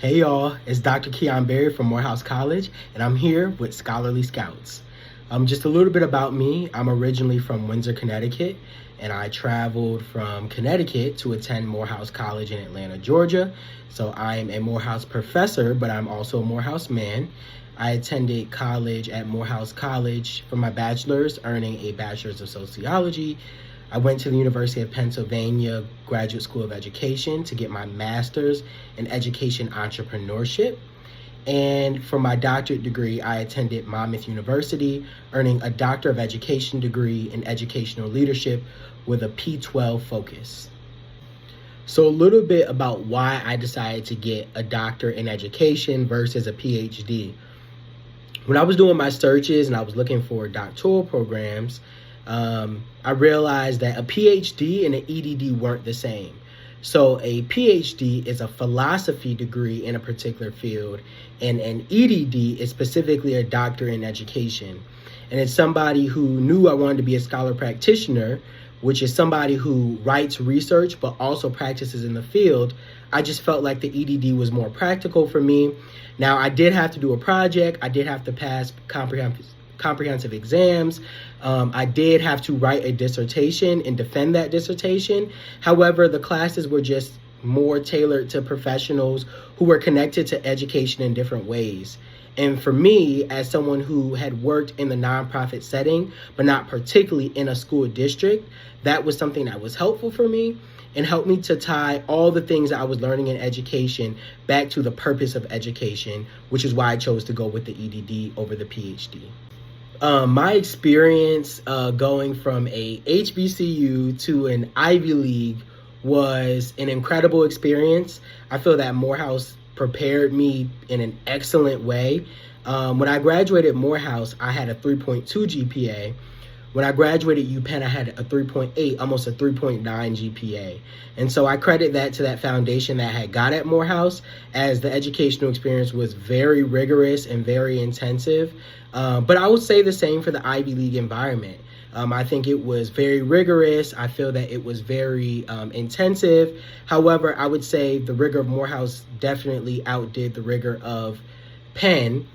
Hey y'all, it's Dr. Keon N from Morehouse College, and I'm here with Scholarly Scouts. Just a little bit about me. I'm originally from Windsor, Connecticut, and I traveled from Connecticut to attend Morehouse College in Atlanta, Georgia. So I'm a Morehouse professor, but I'm also a Morehouse man. I attended college at Morehouse College for my bachelor's, earning a bachelor's of sociology. I went to the University of Pennsylvania Graduate School of Education to get my master's in education entrepreneurship. And for my doctorate degree, I attended Monmouth University, earning a Doctor of Education degree in educational leadership with a P12 focus. So a little bit about why I decided to get a doctorate in education versus a PhD. When I was doing my searches and I was looking for doctoral programs, I realized that a PhD and an EDD weren't the same. So a PhD is a philosophy degree in a particular field, and an EDD is specifically a doctorate in education. And it's somebody who knew I wanted to be a scholar-practitioner, which is somebody who writes research but also practices in the field. I just felt like the EDD was more practical for me. Now, I did have to do a project. I did have to pass comprehensive exams. I did have to write a dissertation and defend that dissertation. However, the classes were just more tailored to professionals who were connected to education in different ways. And for me, as someone who had worked in the nonprofit setting, but not particularly in a school district, that was something that was helpful for me and helped me to tie all the things that I was learning in education back to the purpose of education, which is why I chose to go with the EDD over the PhD. My experience going from a HBCU to an Ivy League was an incredible experience. I feel that Morehouse prepared me in an excellent way. When I graduated Morehouse, I had a 3.2 GPA. When I graduated UPenn, I had a 3.8, almost a 3.9 GPA. And so I credit that to that foundation that I had got at Morehouse, as the educational experience was very rigorous and very intensive. But I would say the same for the Ivy League environment. I think it was very rigorous. I feel that it was very intensive. However, I would say the rigor of Morehouse definitely outdid the rigor of Penn.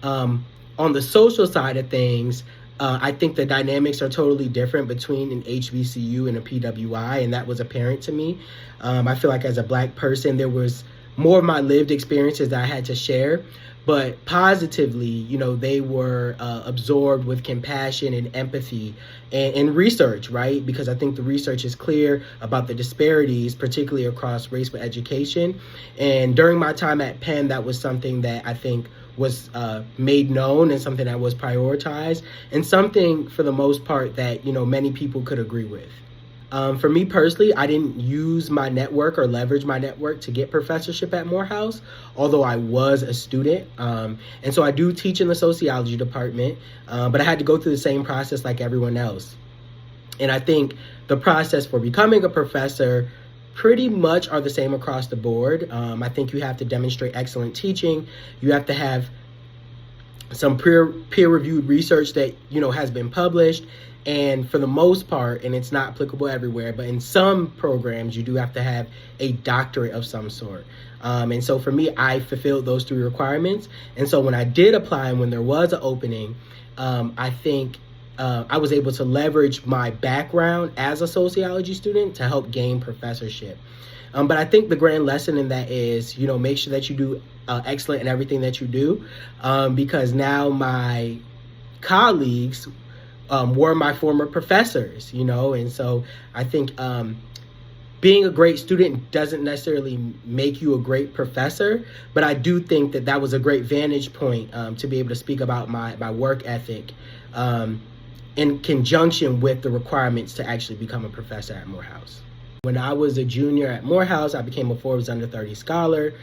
On the social side of things, I think the dynamics are totally different between an HBCU and a PWI, and that was apparent to me. I feel like as a Black person, there was more of my lived experiences that I had to share, but positively, they were absorbed with compassion and empathy and research, right? Because I think the research is clear about the disparities, particularly across race with education. And during my time at Penn, that was something that I think was made known and something that was prioritized, and something for the most part that many people could agree with. For me personally, I didn't use my network or leverage my network to get professorship at Morehouse, although I was a student. And so I do teach in the sociology department, but I had to go through the same process like everyone else. And I think the process for becoming a professor pretty much are the same across the board. I think you have to demonstrate excellent teaching. You have to have some peer-reviewed research that has been published. And for the most part, and it's not applicable everywhere, but in some programs, you do have to have a doctorate of some sort. And so for me, I fulfilled those three requirements. And so when I did apply and when there was an opening, I think I was able to leverage my background as a sociology student to help gain professorship. But I think the grand lesson in that is, make sure that you do excellent in everything that you do, because now my colleagues were my former professors, and so I think being a great student doesn't necessarily make you a great professor, but I do think that that was a great vantage point to be able to speak about my work ethic in conjunction with the requirements to actually become a professor at Morehouse. When I was a junior at Morehouse, I became a Forbes Under 30 scholar.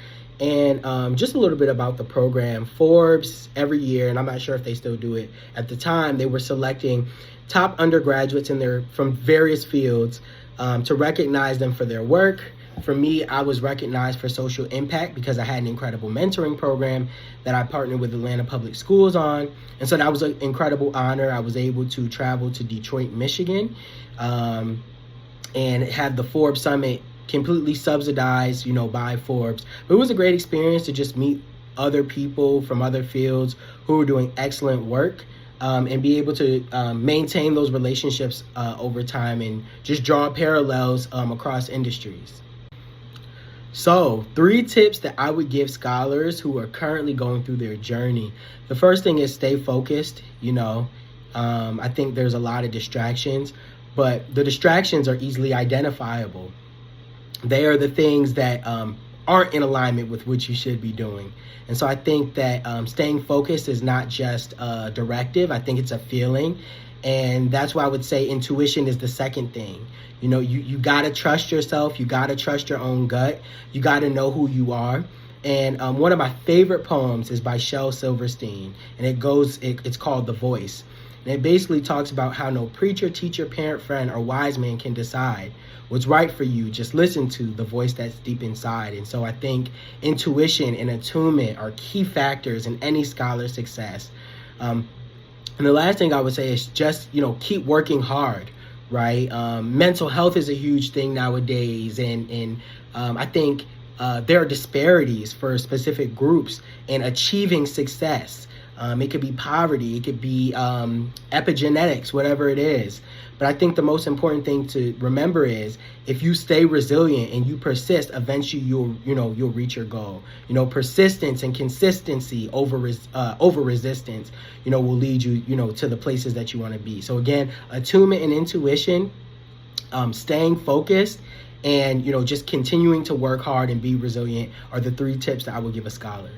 And just a little bit about the program. Forbes, every year, and I'm not sure if they still do it, at the time, they were selecting top undergraduates from various fields to recognize them for their work. For me, I was recognized for social impact because I had an incredible mentoring program that I partnered with Atlanta Public Schools on. And so that was an incredible honor. I was able to travel to Detroit, Michigan, and had the Forbes Summit completely subsidized, by Forbes. But it was a great experience to just meet other people from other fields who were doing excellent work, and be able to maintain those relationships over time and just draw parallels across industries. So 3 tips that I would give scholars who are currently going through their journey. The first thing is stay focused. I think there's a lot of distractions, but the distractions are easily identifiable. They are the things that aren't in alignment with what you should be doing. And so I think that staying focused is not just a directive. I think it's a feeling. And that's why I would say intuition is the second thing. You got to trust yourself. You got to trust your own gut. You got to know who you are. And one of my favorite poems is by Shel Silverstein, and it's called The Voice. And it basically talks about how no preacher, teacher, parent, friend, or wise man can decide what's right for you. Just listen to the voice that's deep inside. And so I think intuition and attunement are key factors in any scholar's success. And the last thing I would say is just, keep working hard, right? Mental health is a huge thing nowadays. And I think there are disparities for specific groups in achieving success. It could be poverty, it could be epigenetics, whatever it is. But I think the most important thing to remember is if you stay resilient and you persist, eventually you'll reach your goal. Persistence and consistency over resistance, will lead you, to the places that you want to be. So again, attunement and intuition, staying focused, and just continuing to work hard and be resilient are the 3 tips that I would give a scholar.